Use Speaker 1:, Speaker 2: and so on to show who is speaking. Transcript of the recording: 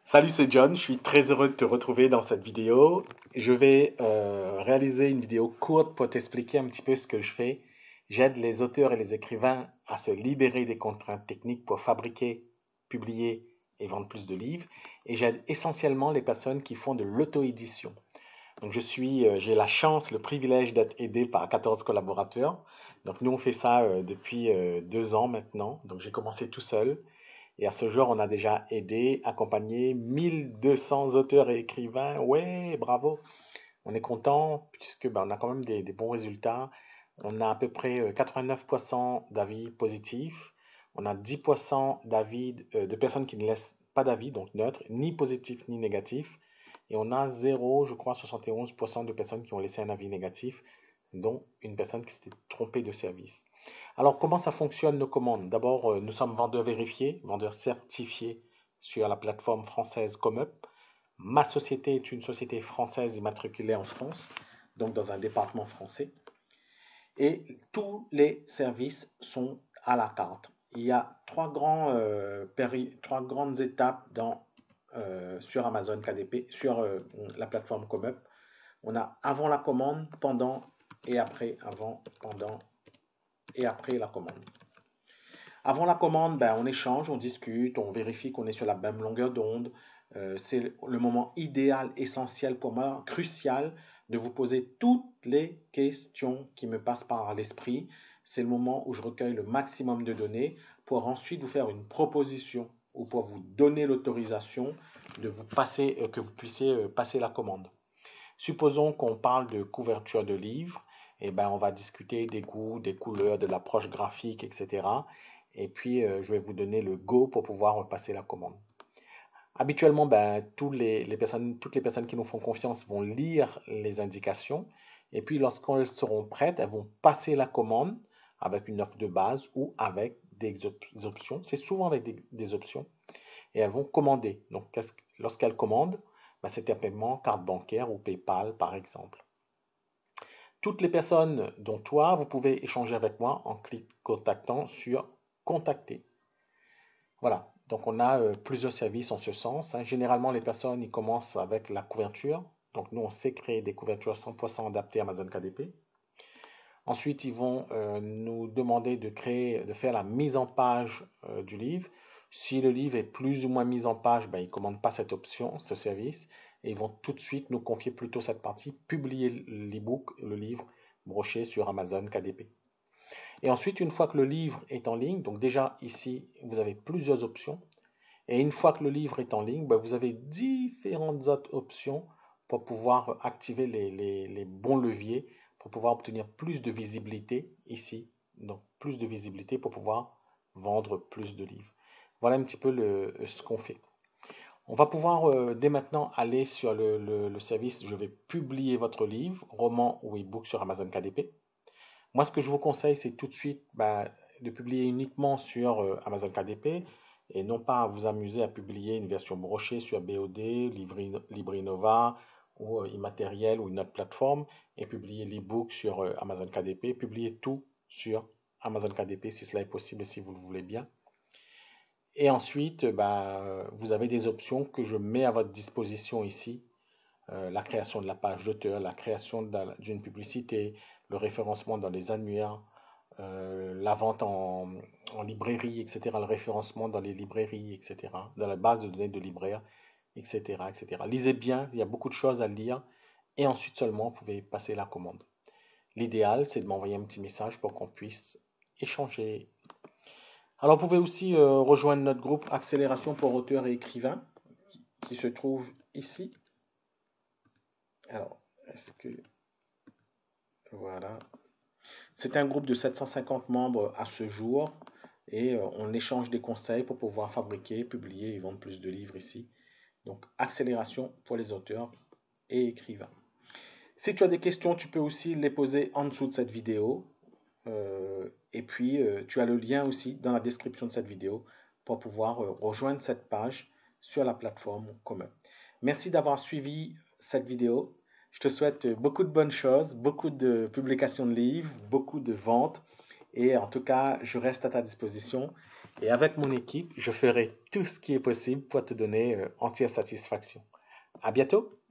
Speaker 1: Salut, c'est John, je suis très heureux de te retrouver dans cette vidéo. Je vais réaliser une vidéo courte pour t'expliquer un petit peu ce que je fais. J'aide les auteurs et les écrivains à se libérer des contraintes techniques pour fabriquer, publier et vendre plus de livres. Et j'aide essentiellement les personnes qui font de l'auto-édition. Donc j'ai la chance, le privilège d'être aidé par 14 collaborateurs. Donc nous, on fait ça depuis 2 ans maintenant. Donc j'ai commencé tout seul. Et à ce jour, on a déjà aidé, accompagné 1200 auteurs et écrivains. Ouais, bravo. On est content puisque on a quand même des bons résultats. On a à peu près 89% d'avis positifs. On a 10% d'avis de personnes qui ne laissent pas d'avis, donc neutre, ni positif ni négatif. Et on a 0, je crois, 71% de personnes qui ont laissé un avis négatif, dont une personne qui s'était trompée de service. Alors, comment ça fonctionne nos commandes? D'abord, nous sommes vendeurs vérifiés, vendeurs certifiés sur la plateforme française ComeUp. Ma société est une société française immatriculée en France, donc dans un département français. Et tous les services sont à la carte. Il y a trois grandes étapes sur Amazon KDP, sur la plateforme ComeUp. On a avant la commande, pendant et après, avant, pendant et après la commande. Avant la commande, on échange, on discute, on vérifie qu'on est sur la même longueur d'onde. C'est le moment idéal, essentiel pour moi, crucial, de vous poser toutes les questions qui me passent par l'esprit. C'est le moment où je recueille le maximum de données pour ensuite vous faire une proposition ou pour vous donner l'autorisation de vous passer, que vous puissiez passer la commande. Supposons qu'on parle de couverture de livre, et on va discuter des goûts, des couleurs, de l'approche graphique, etc. Et puis, je vais vous donner le go pour pouvoir passer la commande. Habituellement, toutes les personnes qui nous font confiance vont lire les indications. Et puis, lorsqu'elles seront prêtes, elles vont passer la commande avec une offre de base ou avec des options. C'est souvent avec des options. Et elles vont commander. Donc, lorsqu'elles commandent, c'est un paiement carte bancaire ou PayPal, par exemple. Toutes les personnes dont toi, vous pouvez échanger avec moi en contactant sur Contacter. Voilà, donc on a plusieurs services en ce sens, hein. Généralement, les personnes, ils commencent avec la couverture. Donc nous, on sait créer des couvertures 100% adaptées à Amazon KDP. Ensuite, ils vont nous demander de faire la mise en page du livre. Si le livre est plus ou moins mis en page, ils ne commandent pas cette option, ce service, et ils vont tout de suite nous confier plutôt cette partie, publier l'ebook, le livre broché sur Amazon KDP. Et ensuite, une fois que le livre est en ligne, donc déjà ici, vous avez plusieurs options. Et une fois que le livre est en ligne, vous avez différentes autres options pour pouvoir activer les bons leviers, pour pouvoir obtenir plus de visibilité ici. Donc plus de visibilité pour pouvoir vendre plus de livres. Voilà un petit peu ce qu'on fait. On va pouvoir dès maintenant aller sur le service Je vais publier votre livre, roman ou e-book sur Amazon KDP. Moi, ce que je vous conseille, c'est tout de suite de publier uniquement sur Amazon KDP et non pas à vous amuser à publier une version brochée sur BOD, LibriNova ou Immatériel ou une autre plateforme et publier l'e-book sur Amazon KDP. Publier tout sur Amazon KDP si cela est possible et si vous le voulez bien. Et ensuite, vous avez des options que je mets à votre disposition ici. La création de la page d'auteur, la création d'une publicité, le référencement dans les annuaires, la vente en librairie, etc., le référencement dans les librairies, etc., dans la base de données de libraires, etc., etc. Lisez bien, il y a beaucoup de choses à lire, et ensuite seulement vous pouvez passer la commande. L'idéal, c'est de m'envoyer un petit message pour qu'on puisse échanger. Alors, vous pouvez aussi rejoindre notre groupe Accélération pour auteurs et écrivains, qui se trouve ici. Alors, est-ce que... Voilà. C'est un groupe de 750 membres à ce jour et on échange des conseils pour pouvoir fabriquer, publier et vendre plus de livres ici. Donc, accélération pour les auteurs et écrivains. Si tu as des questions, tu peux aussi les poser en dessous de cette vidéo. Et puis, tu as le lien aussi dans la description de cette vidéo pour pouvoir rejoindre cette page sur la plateforme commun. Merci d'avoir suivi cette vidéo. Je te souhaite beaucoup de bonnes choses, beaucoup de publications de livres, beaucoup de ventes. Et en tout cas, je reste à ta disposition. Et avec mon équipe, je ferai tout ce qui est possible pour te donner entière satisfaction. À bientôt!